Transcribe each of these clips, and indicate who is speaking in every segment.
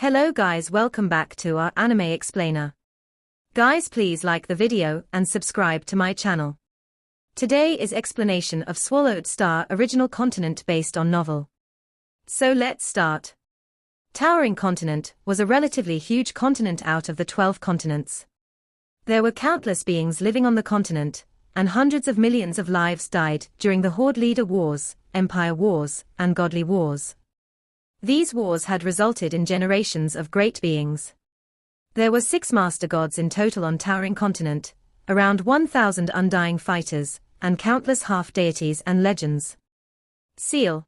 Speaker 1: Hello guys, welcome back to our anime explainer. Guys, please like the video and subscribe to my channel. Today is explanation of Swallowed Star original continent based on novel. So let's start. Towering Continent was a relatively huge continent out of the 12 continents. There were countless beings living on the continent, and hundreds of millions of lives died during the Horde Leader Wars, Empire Wars, and Godly Wars. These wars had resulted in generations of great beings. There were 6 master gods in total on Towering Continent, around 1,000 undying fighters, and countless half-deities and legends. Seal.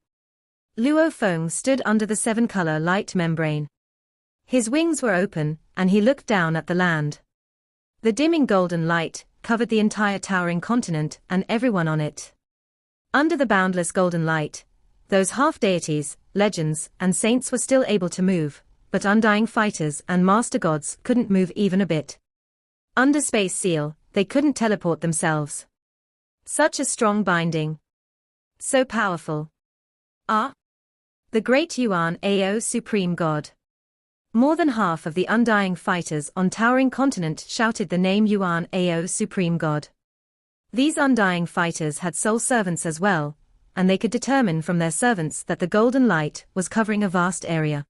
Speaker 1: Luo Fong stood under the 7-color light membrane. His wings were open, and he looked down at the land. The dimming golden light covered the entire Towering Continent and everyone on it. Under the boundless golden light, those half-deities, legends, and saints were still able to move, but undying fighters and master gods couldn't move even a bit. Under Space Seal, they couldn't teleport themselves. Such a strong binding. So powerful. The great Yuan Ao Supreme God. More than half of the undying fighters on Towering Continent shouted the name Yuan Ao Supreme God. These undying fighters had soul servants as well, and they could determine from their servants that the golden light was covering a vast area.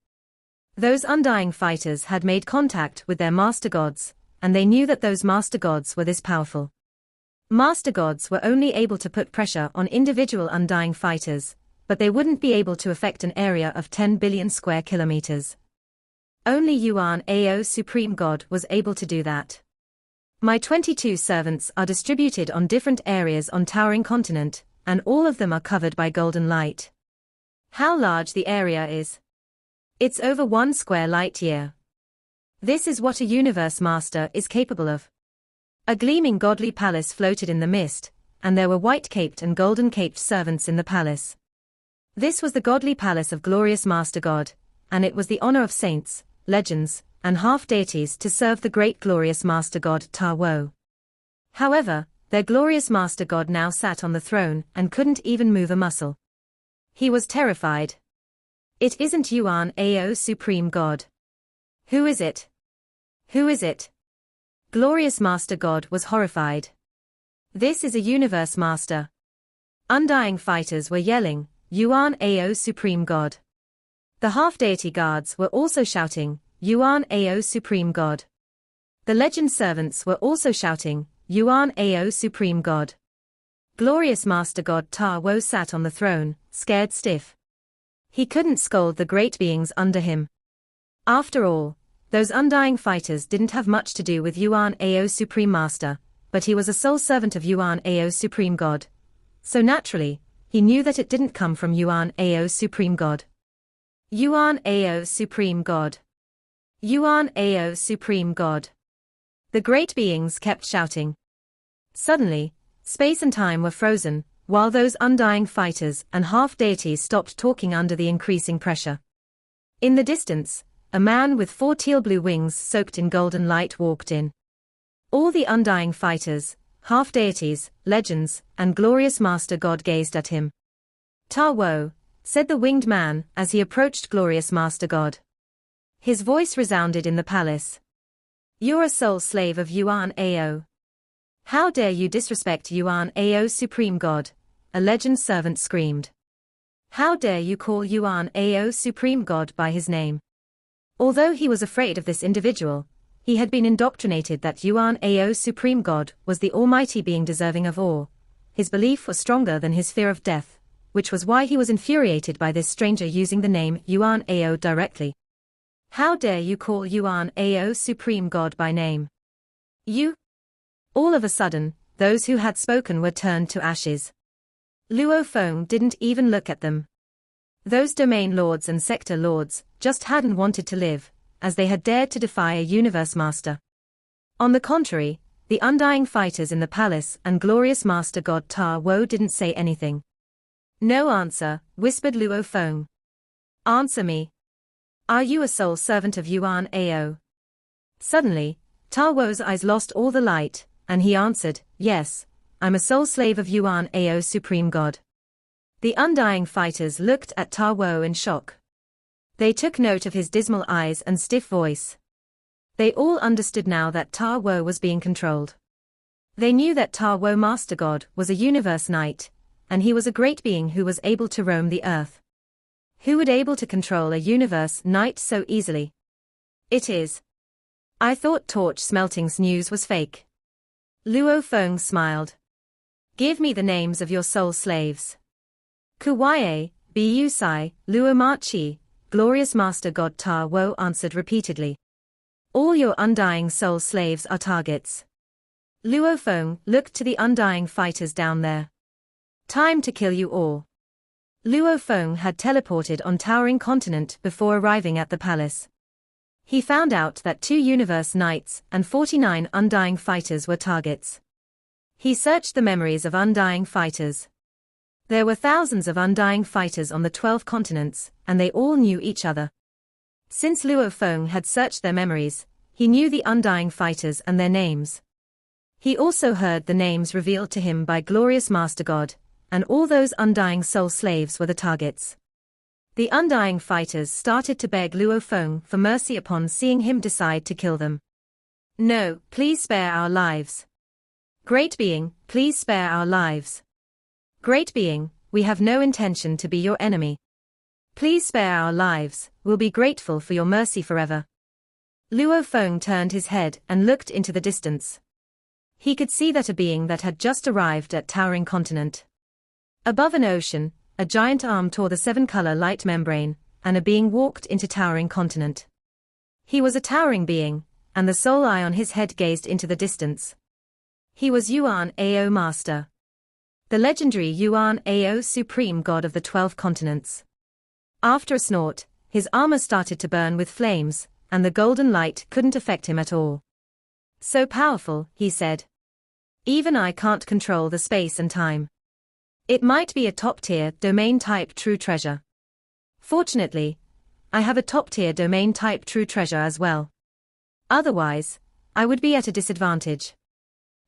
Speaker 1: Those undying fighters had made contact with their master gods, and they knew that those master gods were this powerful. Master gods were only able to put pressure on individual undying fighters, but they wouldn't be able to affect an area of 10 billion square kilometers. Only Yuan Ao Supreme God was able to do that. My 22 servants are distributed on different areas on Towering Continent, and all of them are covered by golden light. How large the area is? It's over 1 square light year. This is what a universe master is capable of. A gleaming godly palace floated in the mist, and there were white-caped and golden-caped servants in the palace. This was the godly palace of glorious master god, and it was the honor of saints, legends, and half-deities to serve the great glorious master god Ta Wo. However, their glorious master god now sat on the throne and couldn't even move a muscle. He was terrified. It isn't Yuan Ao Supreme God. Who is it? Who is it? Glorious master god was horrified. This is a universe master. Undying fighters were yelling, Yuan Ao Supreme God. The half-deity guards were also shouting, Yuan Ao Supreme God. The legend servants were also shouting, Yuan Ao Supreme God. Glorious Master God Ta Wo sat on the throne, scared stiff. He couldn't scold the great beings under him. After all, those undying fighters didn't have much to do with Yuan Ao Supreme Master, but he was a sole servant of Yuan Ao Supreme God. So naturally, he knew that it didn't come from Yuan Ao Supreme God. Yuan Ao Supreme God. Yuan Ao Supreme God. The great beings kept shouting. Suddenly, space and time were frozen, while those undying fighters and half-deities stopped talking under the increasing pressure. In the distance, a man with 4 teal-blue wings soaked in golden light walked in. All the undying fighters, half-deities, legends, and glorious master god gazed at him. Ta Wo, said the winged man as he approached glorious master god. His voice resounded in the palace. You're a soul slave of Yuan Ao. How dare you disrespect Yuan Ao Supreme God, a legend servant screamed. How dare you call Yuan Ao Supreme God by his name? Although he was afraid of this individual, he had been indoctrinated that Yuan Ao Supreme God was the almighty being deserving of awe. His belief was stronger than his fear of death, which was why he was infuriated by this stranger using the name Yuan Ao directly. How dare you call Yuan Ao Supreme God by name? You? All of a sudden, those who had spoken were turned to ashes. Luo Fong didn't even look at them. Those domain lords and sector lords just hadn't wanted to live, as they had dared to defy a universe master. On the contrary, the undying fighters in the palace and glorious master god Ta Wo didn't say anything. No answer, whispered Luo Fong. Answer me. Are you a soul servant of Yuan Ao? Suddenly, Ta Wo's eyes lost all the light, and he answered, yes, I'm a soul slave of Yuan Ao Supreme God. The undying fighters looked at Ta Wo in shock. They took note of his dismal eyes and stiff voice. They all understood now that Ta Wo was being controlled. They knew that Ta Wo Master God was a universe knight, and he was a great being who was able to roam the earth. Who would able to control a universe knight so easily? It is. I thought Torch Smelting's news was fake. Luo Fong smiled. Give me the names of your soul slaves. Kuwaye, Bu Sai, Luo Ma Chi, Glorious Master God Ta Wo answered repeatedly. All your undying soul slaves are targets. Luo Fong looked to the undying fighters down there. Time to kill you all. Luo Fong had teleported on Towering Continent before arriving at the palace. He found out that 2 Universe Knights and 49 Undying Fighters were targets. He searched the memories of Undying Fighters. There were thousands of Undying Fighters on the 12 continents, and they all knew each other. Since Luo Fong had searched their memories, he knew the Undying Fighters and their names. He also heard the names revealed to him by Glorious Master God, and all those Undying Soul Slaves were the targets. The Undying Fighters started to beg Luo Fong for mercy upon seeing him decide to kill them. No, please spare our lives. Great being, please spare our lives. Great being, we have no intention to be your enemy. Please spare our lives, we'll be grateful for your mercy forever. Luo Fong turned his head and looked into the distance. He could see that a being that had just arrived at Towering Continent. Above an ocean, a giant arm tore the 7-color light membrane, and a being walked into Towering Continent. He was a towering being, and the soul eye on his head gazed into the distance. He was Yuan Ao Master. The legendary Yuan Ao Supreme God of the 12 continents. After a snort, his armor started to burn with flames, and the golden light couldn't affect him at all. So powerful, he said. Even I can't control the space and time. It might be a top-tier domain-type true treasure. Fortunately, I have a top-tier domain-type true treasure as well. Otherwise, I would be at a disadvantage.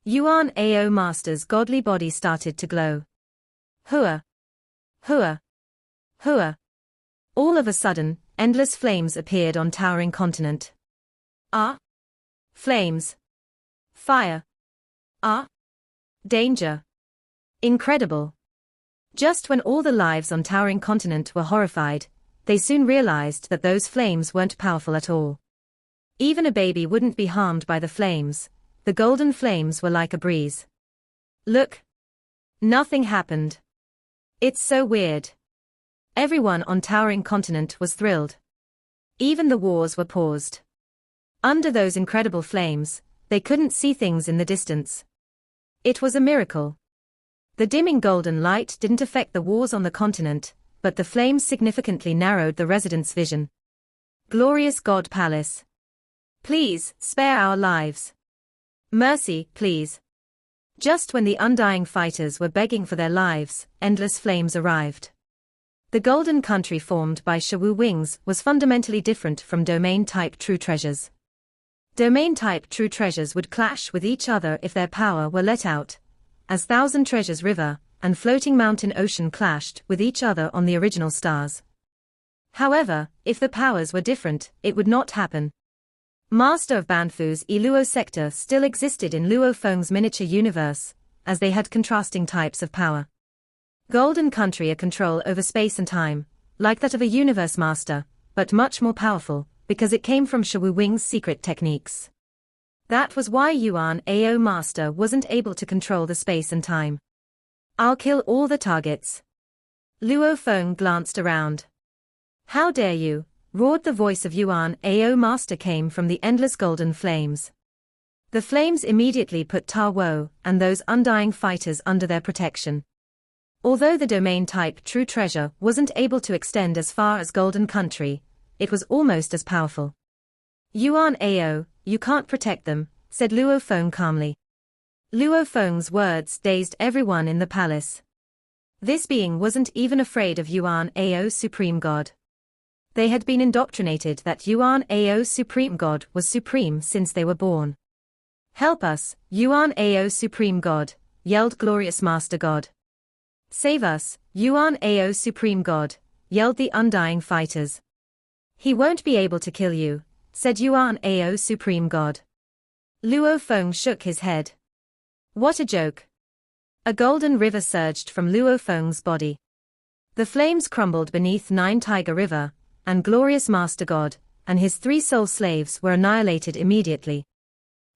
Speaker 1: Yuan Ao Master's godly body started to glow. Hua! Hua! Hua! All of a sudden, endless flames appeared on Towering Continent. Ah! Flames! Fire! Ah! Danger! Incredible! Just when all the lives on Towering Continent were horrified, they soon realized that those flames weren't powerful at all. Even a baby wouldn't be harmed by the flames. The golden flames were like a breeze. Look! Nothing happened. It's so weird. Everyone on Towering Continent was thrilled. Even the wars were paused. Under those incredible flames, they couldn't see things in the distance. It was a miracle. The dimming golden light didn't affect the wars on the continent, but the flames significantly narrowed the residents' vision. Glorious God Palace. Please, spare our lives. Mercy, please. Just when the undying fighters were begging for their lives, endless flames arrived. The golden country formed by Shawu Wings was fundamentally different from domain-type true treasures. Domain-type true treasures would clash with each other if their power were let out, as Thousand Treasures River and Floating Mountain Ocean clashed with each other on the original stars. However, if the powers were different, it would not happen. Master of Banfu's Iluo sector still existed in Luo Fong's miniature universe, as they had contrasting types of power. Golden Country a control over space and time, like that of a universe master, but much more powerful, because it came from Shawu Wing's secret techniques. That was why Yuan Ao Master wasn't able to control the space and time. I'll kill all the targets. Luo Fong glanced around. How dare you, roared the voice of Yuan Ao Master came from the endless golden flames. The flames immediately put Ta Wo and those undying fighters under their protection. Although the domain-type true treasure wasn't able to extend as far as Golden Country, it was almost as powerful. Yuan Ao, you can't protect them, said Luo Fong calmly. Luo Fong's words dazed everyone in the palace. This being wasn't even afraid of Yuan Ao Supreme God. They had been indoctrinated that Yuan Ao Supreme God was supreme since they were born. Help us, Yuan Ao Supreme God, yelled Glorious Master God. Save us, Yuan Ao Supreme God, yelled the undying fighters. He won't be able to kill you, said Yuan Ao, Supreme God. Luo Fong shook his head. What a joke. A golden river surged from Luo Fong's body. The flames crumbled beneath Nine Tiger River, and glorious Master God and his 3 soul slaves were annihilated immediately.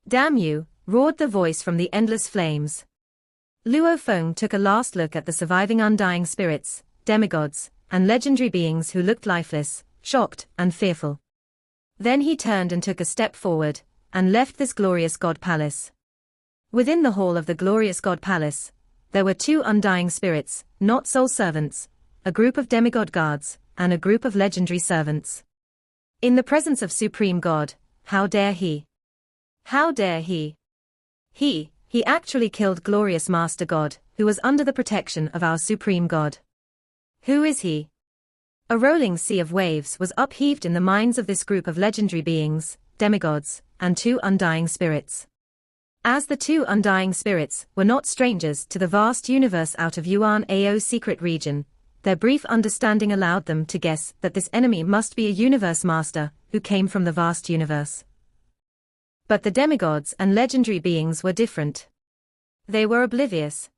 Speaker 1: Damn you, roared the voice from the endless flames. Luo Fong took a last look at the surviving undying spirits, demigods, and legendary beings who looked lifeless, shocked, and fearful. Then he turned and took a step forward, and left this glorious God Palace. Within the hall of the glorious God Palace, there were 2 undying spirits, not soul servants, a group of demigod guards, and a group of legendary servants. In the presence of Supreme God, how dare he? How dare he? He actually killed glorious Master God, who was under the protection of our Supreme God. Who is he? A rolling sea of waves was upheaved in the minds of this group of legendary beings, demigods, and 2 undying spirits. As the 2 undying spirits were not strangers to the vast universe out of Yuan Ao's secret region, their brief understanding allowed them to guess that this enemy must be a universe master who came from the vast universe. But the demigods and legendary beings were different. They were oblivious.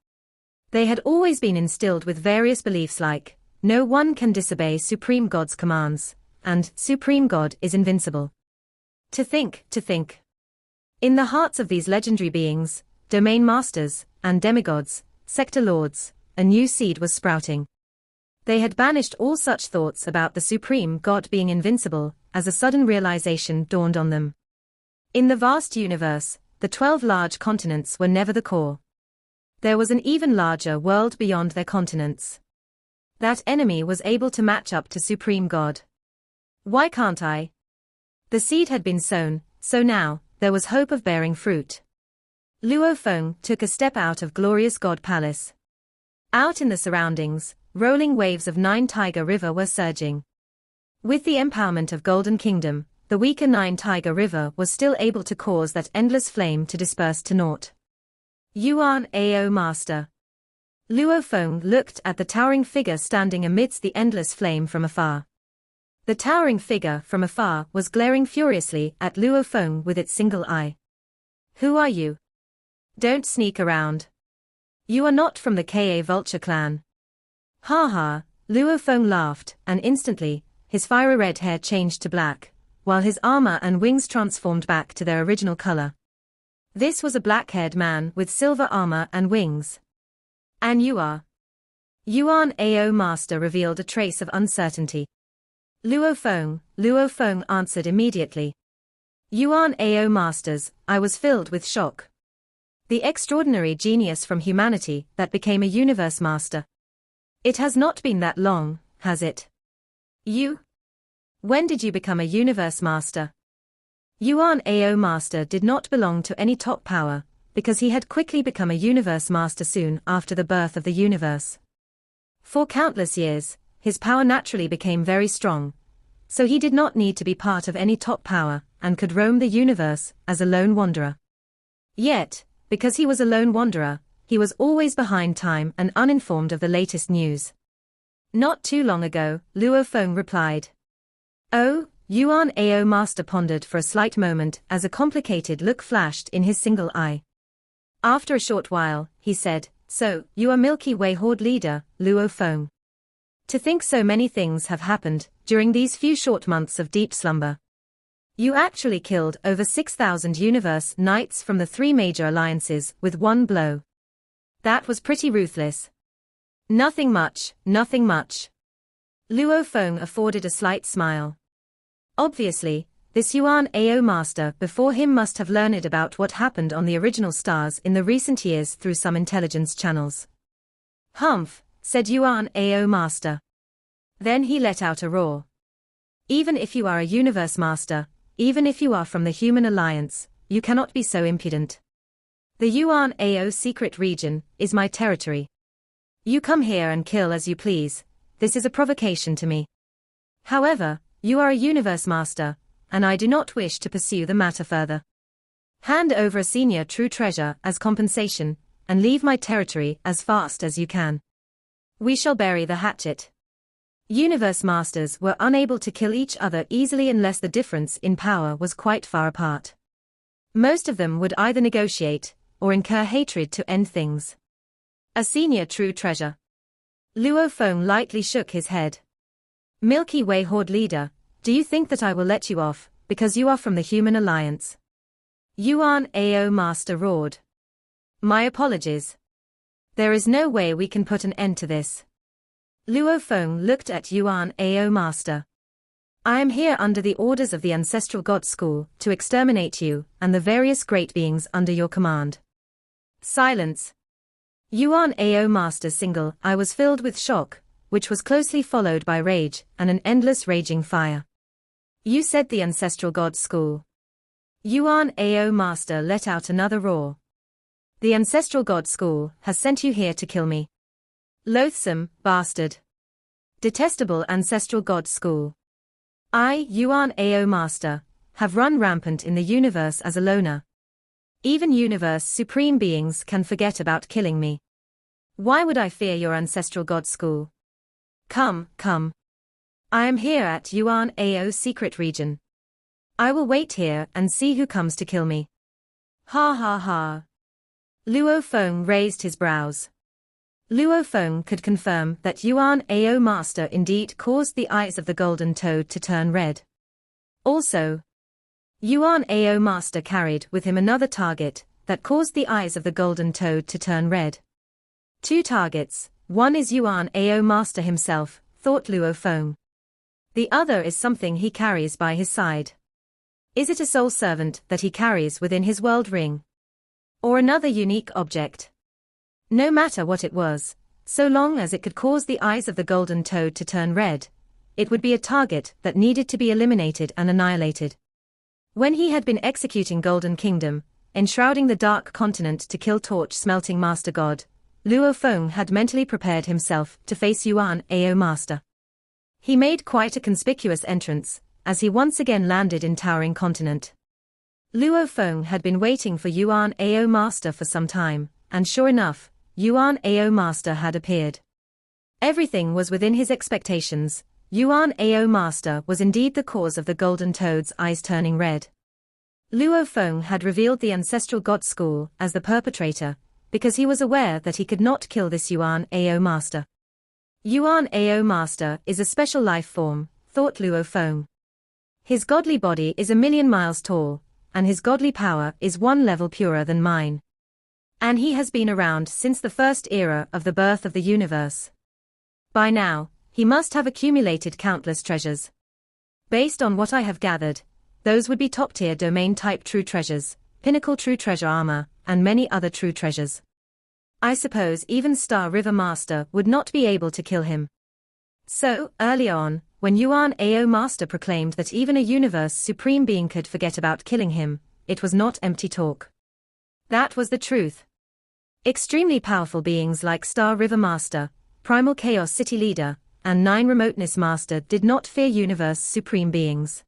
Speaker 1: They had always been instilled with various beliefs like, no one can disobey Supreme God's commands, and Supreme God is invincible. To think. In the hearts of these legendary beings, domain masters, and demigods, sector lords, a new seed was sprouting. They had banished all such thoughts about the Supreme God being invincible, as a sudden realization dawned on them. In the vast universe, the 12 large continents were never the core. There was an even larger world beyond their continents. That enemy was able to match up to Supreme God. Why can't I? The seed had been sown, so now, there was hope of bearing fruit. Luo Fong took a step out of glorious God Palace. Out in the surroundings, rolling waves of Nine Tiger River were surging. With the empowerment of Golden Kingdom, the weaker Nine Tiger River was still able to cause that endless flame to disperse to naught. Yuan Ao Master. Luo Fong looked at the towering figure standing amidst the endless flame from afar. The towering figure from afar was glaring furiously at Luo Fong with its single eye. Who are you? Don't sneak around. You are not from the Ka Vulture clan. Ha ha, Luo Fong laughed, and instantly, his fiery red hair changed to black, while his armor and wings transformed back to their original color. This was a black-haired man with silver armor and wings. And you are? Yuan Ao Master revealed a trace of uncertainty. Luo Fong answered immediately. Yuan Ao Masters, I was filled with shock. The extraordinary genius from humanity that became a universe master. It has not been that long, has it? You? When did you become a universe master? Yuan Ao Master did not belong to any top power, because he had quickly become a universe master soon after the birth of the universe. For countless years, his power naturally became very strong, so he did not need to be part of any top power, and could roam the universe as a lone wanderer. Yet, because he was a lone wanderer, he was always behind time and uninformed of the latest news. Not too long ago, Luo Fong replied. Oh, Yuan Ao Master pondered for a slight moment as a complicated look flashed in his single eye. After a short while, he said, so, you are Milky Way Horde leader, Luo Fong. To think so many things have happened during these few short months of deep slumber. You actually killed over 6,000 universe knights from the 3 major alliances with one blow. That was pretty ruthless. Nothing much. Luo Fong afforded a slight smile. Obviously, this Yuan Ao Master before him must have learned about what happened on the original stars in the recent years through some intelligence channels. Humph, said Yuan Ao Master. Then he let out a roar. Even if you are a universe master, even if you are from the human alliance, you cannot be so impudent. The Yuan Ao secret region is my territory. You come here and kill as you please. This is a provocation to me. However, you are a universe master, and I do not wish to pursue the matter further. Hand over a senior true treasure as compensation, and leave my territory as fast as you can. We shall bury the hatchet. Universe masters were unable to kill each other easily unless the difference in power was quite far apart. Most of them would either negotiate, or incur hatred to end things. A senior true treasure. Luo Fong lightly shook his head. Milky Way Horde leader, do you think that I will let you off, because you are from the Human Alliance? Yuan Ao master roared. My apologies. There is no way we can put an end to this. Luo Fong looked at Yuan Ao master. I am here under the orders of the Ancestral God School to exterminate you and the various great beings under your command. Silence. Yuan Ao master's single eye was filled with shock, which was closely followed by rage and an endless raging fire. You said the Ancestral God School. Yuan Ao master let out another roar. The Ancestral God School has sent you here to kill me. Loathsome bastard. Detestable Ancestral God School. I, Yuan Ao master, have run rampant in the universe as a loner. Even universe supreme beings can forget about killing me. Why would I fear your Ancestral God School? Come, come. I am here at Yuan Ao's secret region. I will wait here and see who comes to kill me. Ha ha ha. Luo Fong raised his brows. Luo Fong could confirm that Yuan Ao master indeed caused the eyes of the golden toad to turn red. Also, Yuan Ao master carried with him another target that caused the eyes of the golden toad to turn red. Two targets, one is Yuan Ao master himself, thought Luo Fong. The other is something he carries by his side. Is it a soul servant that he carries within his world ring? Or another unique object? No matter what it was, so long as it could cause the eyes of the golden toad to turn red, it would be a target that needed to be eliminated and annihilated. When he had been executing Golden Kingdom, enshrouding the Dark Continent to kill torch-smelting Master God, Luo Fong had mentally prepared himself to face Yuan Ao master. He made quite a conspicuous entrance, as he once again landed in Towering Continent. Luo Fong had been waiting for Yuan Ao master for some time, and sure enough, Yuan Ao master had appeared. Everything was within his expectations. Yuan Ao master was indeed the cause of the golden toad's eyes turning red. Luo Fong had revealed the Ancestral God School as the perpetrator, because he was aware that he could not kill this Yuan Ao master. Yuan Ao master is a special life form, thought Luo Fong. His godly body is 1,000,000 miles tall, and his godly power is one level purer than mine. And he has been around since the first era of the birth of the universe. By now, he must have accumulated countless treasures. Based on what I have gathered, those would be top-tier domain-type true treasures, pinnacle true treasure armor, and many other true treasures. I suppose even Star River Master would not be able to kill him. So, early on, when Yuan Ao master proclaimed that even a universe supreme being could forget about killing him, it was not empty talk. That was the truth. Extremely powerful beings like Star River Master, Primal Chaos City Leader, and 9 Remoteness Master did not fear universe supreme beings.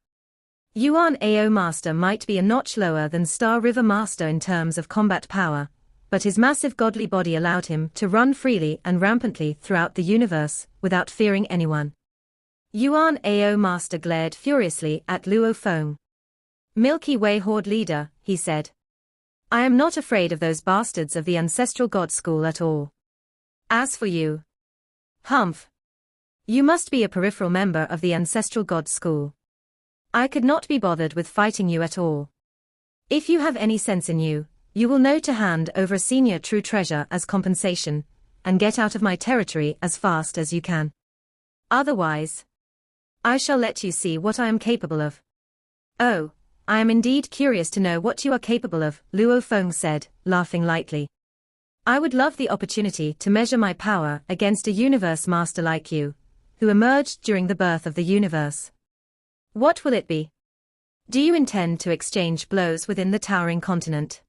Speaker 1: Yuan Ao master might be a notch lower than Star River Master in terms of combat power, but his massive godly body allowed him to run freely and rampantly throughout the universe, without fearing anyone. Yuan Ao master glared furiously at Luo Fong. Milky Way Horde leader, he said. I am not afraid of those bastards of the Ancestral God School at all. As for you, humph. You must be a peripheral member of the Ancestral God School. I could not be bothered with fighting you at all. If you have any sense in you, you will know to hand over a senior true treasure as compensation, and get out of my territory as fast as you can. Otherwise, I shall let you see what I am capable of. Oh, I am indeed curious to know what you are capable of, Luo Fong said, laughing lightly. I would love the opportunity to measure my power against a universe master like you, who emerged during the birth of the universe. What will it be? Do you intend to exchange blows within the Towering Continent?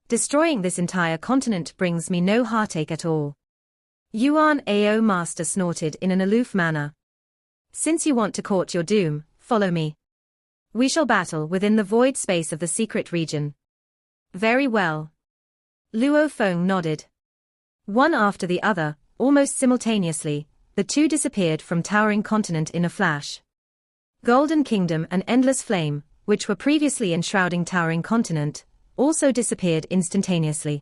Speaker 1: Destroying this entire continent brings me no heartache at all. Yuan Ao master snorted in an aloof manner. Since you want to court your doom, follow me. We shall battle within the void space of the secret region. Very well. Luo Fong nodded. One after the other, almost simultaneously, the two disappeared from towering continent in a flash. Golden Kingdom and Endless Flame, which were previously enshrouding towering continent, also disappeared instantaneously.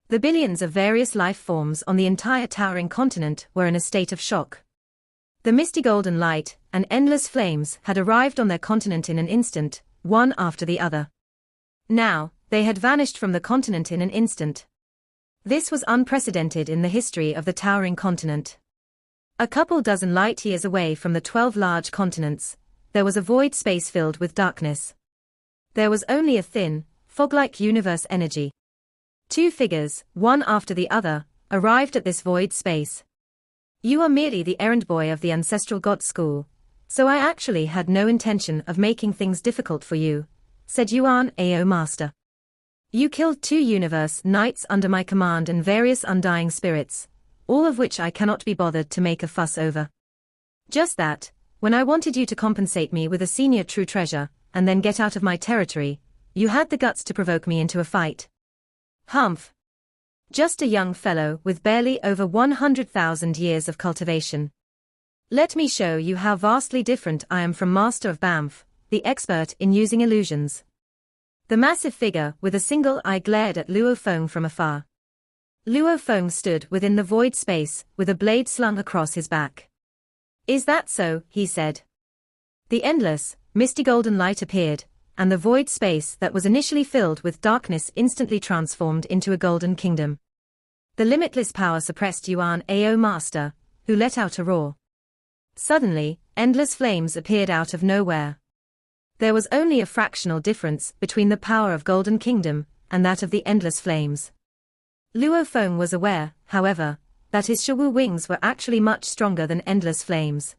Speaker 1: The billions of various life forms on the entire towering continent were in a state of shock. The misty golden light and endless flames had arrived on their continent in an instant, one after the other. Now, they had vanished from the continent in an instant. This was unprecedented in the history of the towering continent. A couple dozen light years away from the 12 large continents, there was a void space filled with darkness. There was only a thin, fog-like universe energy. Two figures, one after the other, arrived at this void space. "You are merely the errand boy of the ancestral god school, so I actually had no intention of making things difficult for you," said Yuan Ao Master. "You killed 2 universe knights under my command and various undying spirits, all of which I cannot be bothered to make a fuss over. Just that, when I wanted you to compensate me with a senior true treasure, and then get out of my territory, you had the guts to provoke me into a fight. Humph. Just a young fellow with barely over 100,000 years of cultivation. Let me show you how vastly different I am from Master of Banff, the expert in using illusions." The massive figure with a single eye glared at Luo Fong from afar. Luo Fong stood within the void space with a blade slung across his back. "Is that so?" he said. The endless, misty golden light appeared, and the void space that was initially filled with darkness instantly transformed into a golden kingdom. The limitless power suppressed Yuan Ao Master, who let out a roar. Suddenly, endless flames appeared out of nowhere. There was only a fractional difference between the power of Golden Kingdom and that of the endless flames. Luo Fong was aware, however, that his Shawu wings were actually much stronger than endless flames.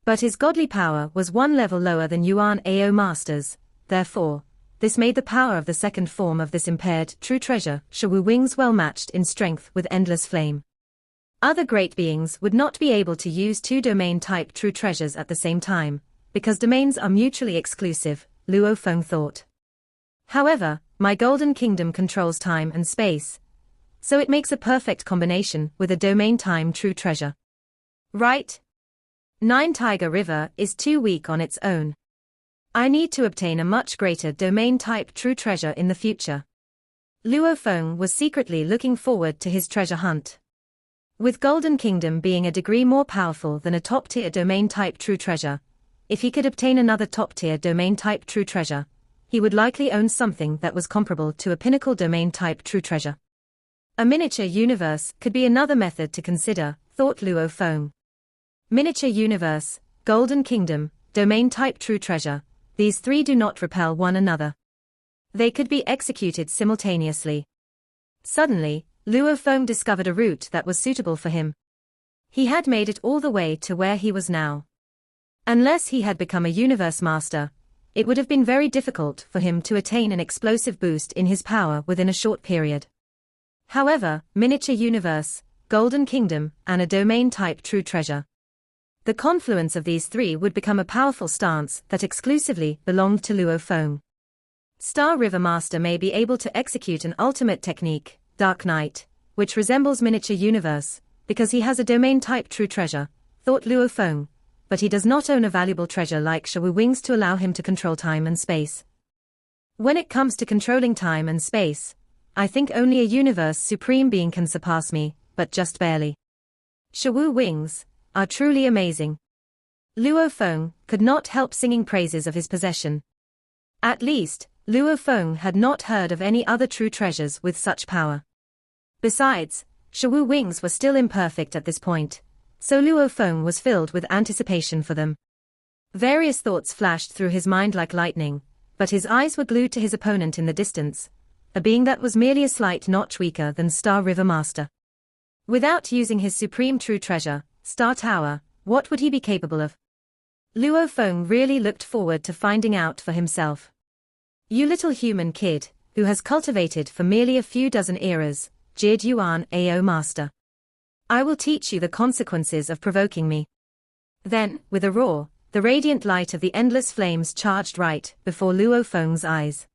Speaker 1: But his godly power was one level lower than Yuan Ao Master's, therefore, this made the power of the second form of this impaired true treasure Shawu wings well matched in strength with endless flame. Other great beings would not be able to use 2 domain-type true treasures at the same time, because domains are mutually exclusive, Luo Fong thought. However, my Golden Kingdom controls time and space, so it makes a perfect combination with a domain-time true treasure. Right? 9 Tiger River is too weak on its own. I need to obtain a much greater domain-type true treasure in the future. Luo Fong was secretly looking forward to his treasure hunt. With Golden Kingdom being a degree more powerful than a top-tier domain-type true treasure, if he could obtain another top-tier domain-type true treasure, he would likely own something that was comparable to a pinnacle domain-type true treasure. A miniature universe could be another method to consider, thought Luo Fong. Miniature universe, Golden Kingdom, domain-type true treasure, these 3 do not repel one another. They could be executed simultaneously. Suddenly, Luo Fong discovered a route that was suitable for him. He had made it all the way to where he was now. Unless he had become a universe master, it would have been very difficult for him to attain an explosive boost in his power within a short period. However, miniature universe, Golden Kingdom, and a domain-type true treasure. The confluence of these 3 would become a powerful stance that exclusively belonged to Luo Fong. Star River Master may be able to execute an ultimate technique, Dark Knight, which resembles miniature universe, because he has a domain-type true treasure, thought Luo Fong, but he does not own a valuable treasure like Shawu wings to allow him to control time and space. When it comes to controlling time and space, I think only a universe supreme being can surpass me, but just barely. Shawu wings are truly amazing. Luo Fong could not help singing praises of his possession. At least, Luo Fong had not heard of any other true treasures with such power. Besides, Shawu wings were still imperfect at this point, so Luo Fong was filled with anticipation for them. Various thoughts flashed through his mind like lightning, but his eyes were glued to his opponent in the distance, a being that was merely a slight notch weaker than Star River Master. Without using his supreme true treasure, Star Tower, what would he be capable of? Luo Fong really looked forward to finding out for himself. "You little human kid, who has cultivated for merely a few dozen eras," jeered Yuan Ao Master. "I will teach you the consequences of provoking me." Then, with a roar, the radiant light of the endless flames charged right before Luo Fong's eyes.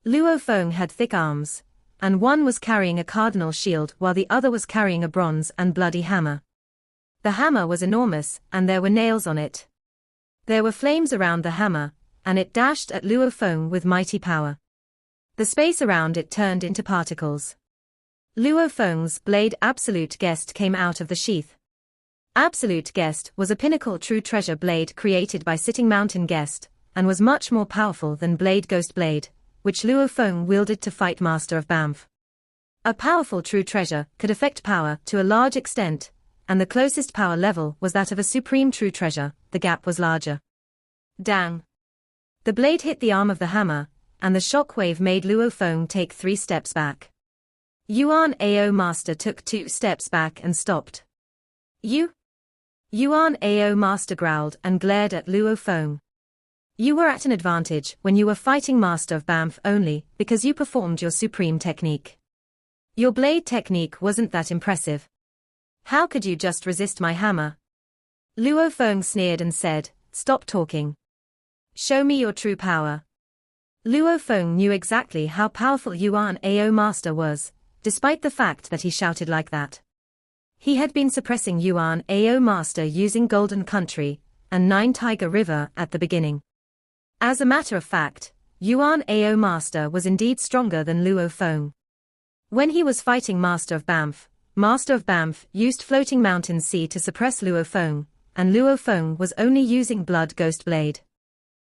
Speaker 1: Luo Fong had thick arms, and one was carrying a cardinal shield while the other was carrying a bronze and bloody hammer. The hammer was enormous, and there were nails on it. There were flames around the hammer, and it dashed at Luo Fong with mighty power. The space around it turned into particles. Luo Feng's blade Absolute Guest came out of the sheath. Absolute Guest was a pinnacle true treasure blade created by Sitting Mountain Guest, and was much more powerful than Blade Ghost Blade, which Luo Fong wielded to fight Master of Banff. A powerful true treasure could affect power to a large extent, and the closest power level was that of a supreme true treasure. The gap was larger. Dang! The blade hit the arm of the hammer, and the shock wave made Luo Fong take 3 steps back. Yuan Ao Master took 2 steps back and stopped. Yuan Ao Master growled and glared at Luo Fong. You were at an advantage when you were fighting Master of Banff only because you performed your supreme technique. Your blade technique wasn't that impressive. How could you just resist my hammer? Luo Fong sneered and said, "Stop talking. Show me your true power." Luo Fong knew exactly how powerful Yuan Ao Master was, despite the fact that he shouted like that. He had been suppressing Yuan Ao Master using Golden Country and 9 Tiger River at the beginning. As a matter of fact, Yuan Ao Master was indeed stronger than Luo Fong. When he was fighting Master of Banff used Floating Mountain Sea to suppress Luo Fong, and Luo Fong was only using Blood Ghost Blade.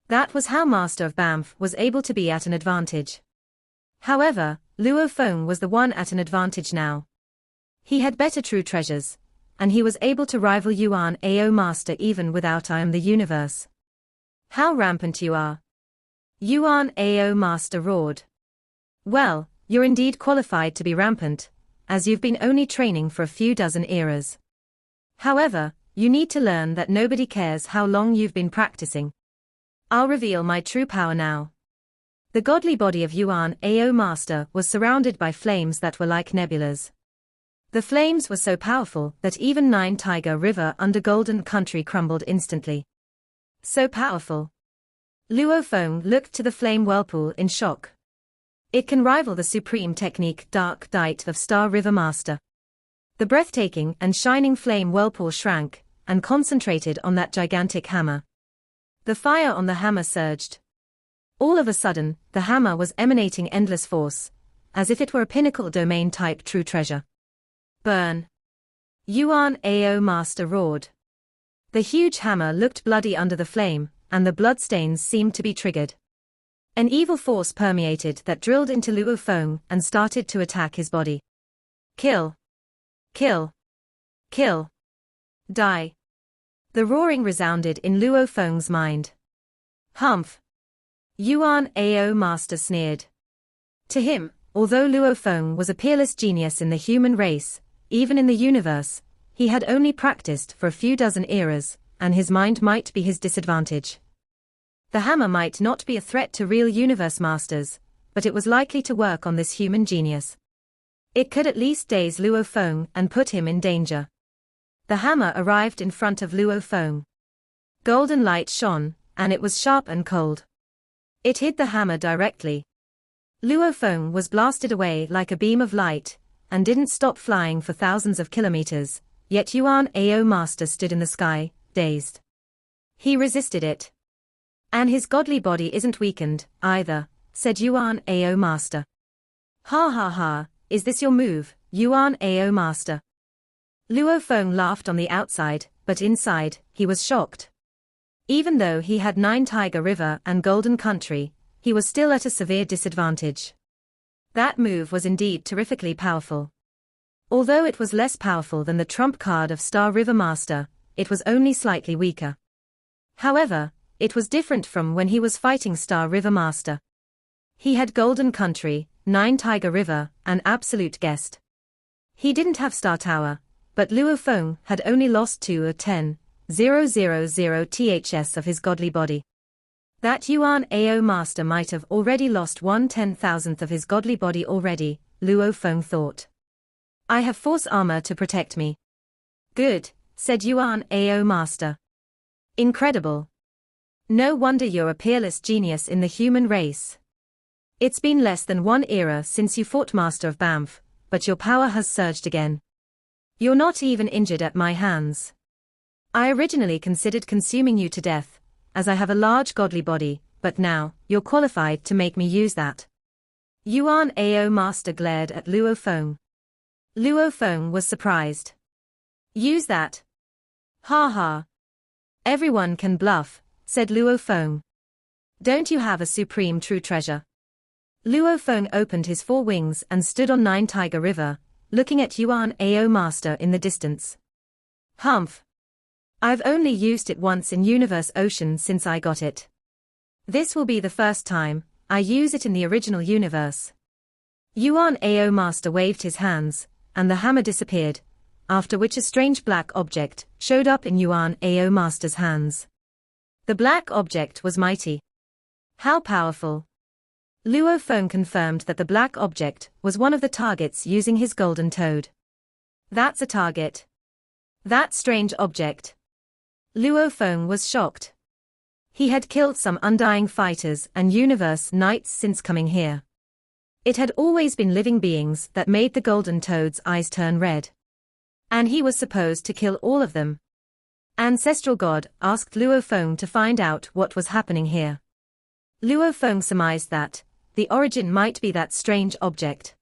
Speaker 1: That was how Master of Banff was able to be at an advantage. However, Luo Fong was the one at an advantage now. He had better true treasures, and he was able to rival Yuan Ao Master even without I Am the Universe. How rampant you are! Yuan Ao Master roared. Well, you're indeed qualified to be rampant, as you've been only training for a few dozen eras. However, you need to learn that nobody cares how long you've been practicing. I'll reveal my true power now. The godly body of Yuan Ao Master was surrounded by flames that were like nebulas. The flames were so powerful that even 9 Tiger River under Golden Country crumbled instantly. So powerful. Luo Fong looked to the flame whirlpool in shock. It can rival the supreme technique Dark Dite of Star River Master. The breathtaking and shining flame whirlpool shrank and concentrated on that gigantic hammer. The fire on the hammer surged. All of a sudden, the hammer was emanating endless force, as if it were a pinnacle domain type true treasure. Burn! Yuan Ao Master roared. The huge hammer looked bloody under the flame, and the bloodstains seemed to be triggered. An evil force permeated that drilled into Luo Fong and started to attack his body. Kill! Kill! Kill! Die! The roaring resounded in Luo Fong's mind. Humph! Yuan Ao Master sneered. To him, although Luo Fong was a peerless genius in the human race, even in the universe, he had only practiced for a few dozen eras, and his mind might be his disadvantage. The hammer might not be a threat to real universe masters, but it was likely to work on this human genius. It could at least daze Luo Fong and put him in danger. The hammer arrived in front of Luo Fong. Golden light shone, and it was sharp and cold. It hit the hammer directly. Luo Fong was blasted away like a beam of light, and didn't stop flying for thousands of kilometers, yet Yuan Ao Master stood in the sky, dazed. He resisted it. And his godly body isn't weakened, either, said Yuan Ao Master. Ha ha ha, is this your move, Yuan Ao Master? Luo Fong laughed on the outside, but inside, he was shocked. Even though he had 9 Tiger River and Golden Country, he was still at a severe disadvantage. That move was indeed terrifically powerful. Although it was less powerful than the trump card of Star River Master, it was only slightly weaker. However, it was different from when he was fighting Star River Master. He had Golden Country, 9 Tiger River, and Absolute Guest. He didn't have Star Tower, but Luo Fong had only lost 2 or 10,000 ths of his godly body. That Yuan Ao Master might have already lost 1/10,000th of his godly body already, Luo Fong thought. I have force armor to protect me. Good, said Yuan Ao Master. Incredible. No wonder you're a peerless genius in the human race. It's been less than 1 era since you fought Master of Banff, but your power has surged again. You're not even injured at my hands. I originally considered consuming you to death, as I have a large godly body, but now, you're qualified to make me use that. Yuan Ao master glared at Luo Fong. Luo Fong was surprised. Use that? Ha ha. Everyone can bluff, said Luo Fong. Don't you have a supreme true treasure? Luo Fong opened his four wings and stood on Nine Tiger River, looking at Yuan Ao master in the distance. Humph. I've only used it once in Universe Ocean since I got it. This will be the first time I use it in the original universe. Yuan Ao master waved his hands, and the hammer disappeared, after which a strange black object showed up in Yuan Ao master's hands. The black object was mighty. How powerful! Luo Fong confirmed that the black object was one of the targets using his golden toad. That's a target. That strange object. Luo Fong was shocked. He had killed some undying fighters and universe knights since coming here. It had always been living beings that made the golden toad's eyes turn red. And he was supposed to kill all of them. Ancestral God asked Luo Fong to find out what was happening here. Luo Fong surmised that the origin might be that strange object.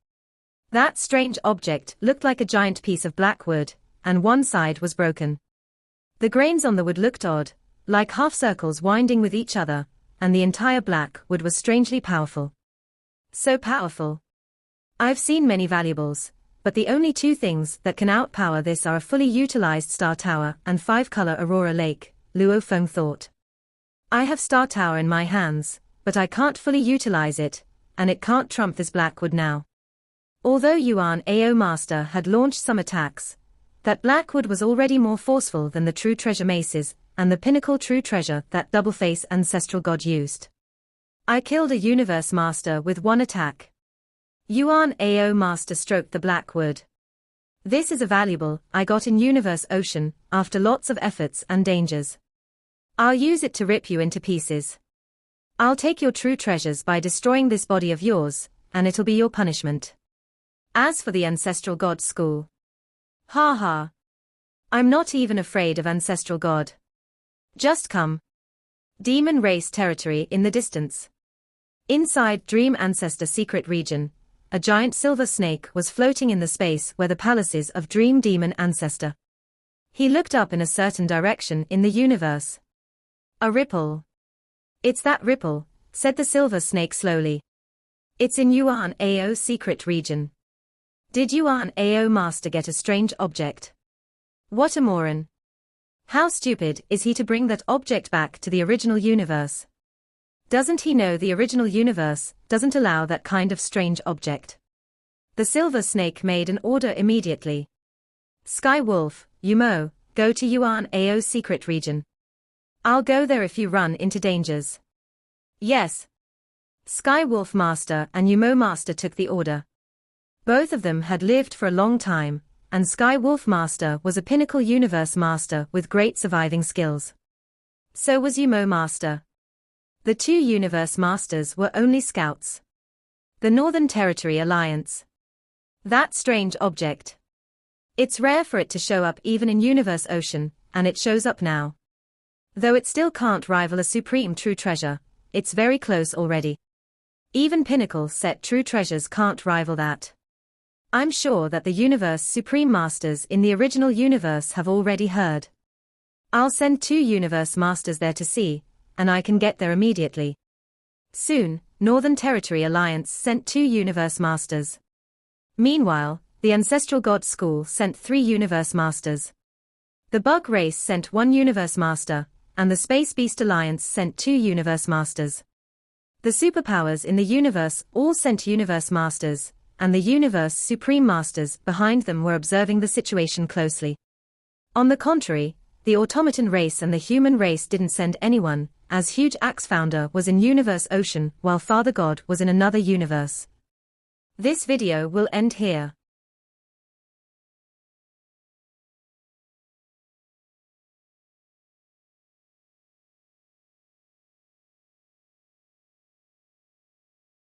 Speaker 1: That strange object looked like a giant piece of blackwood, and one side was broken. The grains on the wood looked odd, like half circles winding with each other, and the entire blackwood was strangely powerful. So powerful. I've seen many valuables, but the only two things that can outpower this are a fully utilized star tower and 5-color aurora lake, Luo Fong thought. I have star tower in my hands, but I can't fully utilize it, and it can't trump this blackwood now. Although Yuan Ao master had launched some attacks, that blackwood was already more forceful than the true treasure maces, and the pinnacle true treasure that double-face ancestral god used. I killed a universe master with one attack. Yuan Ao master stroked the blackwood. This is a valuable I got in Universe Ocean, after lots of efforts and dangers. I'll use it to rip you into pieces. I'll take your true treasures by destroying this body of yours, and it'll be your punishment. As for the ancestral god school. Ha ha. I'm not even afraid of ancestral god. Just come. Demon race territory in the distance. Inside Dream Ancestor secret region, a giant silver snake was floating in the space where the palaces of Dream Demon Ancestor. He looked up in a certain direction in the universe. A ripple. It's that ripple, said the silver snake slowly. It's in Yuan Ao secret region. Did Yuan Ao master get a strange object? What a moron. How stupid is he to bring that object back to the original universe? Doesn't he know the original universe doesn't allow that kind of strange object? The silver snake made an order immediately. Sky Wolf, Yumo, go to Yuan Ao secret region. I'll go there if you run into dangers. Yes. Sky Wolf Master and Yumo Master took the order. Both of them had lived for a long time, and Sky Wolf Master was a pinnacle universe master with great surviving skills. So was Yumo Master. The two universe masters were only scouts. The Northern Territory Alliance. That strange object. It's rare for it to show up even in Universe Ocean, and it shows up now. Though it still can't rival a supreme true treasure, it's very close already. Even pinnacle set true treasures can't rival that. I'm sure that the universe supreme masters in the original universe have already heard. I'll send 2 universe masters there to see, and I can get there immediately. Soon, Northern Territory Alliance sent 2 universe masters. Meanwhile, the Ancestral God School sent 3 universe masters. The Bug Race sent 1 universe master, and the Space Beast Alliance sent 2 universe masters. The superpowers in the universe all sent universe masters, and the universe supreme masters behind them were observing the situation closely. On the contrary, the automaton race and the human race didn't send anyone, as Huge Axe Founder was in Universe Ocean while Father God was in another universe. This video will end here.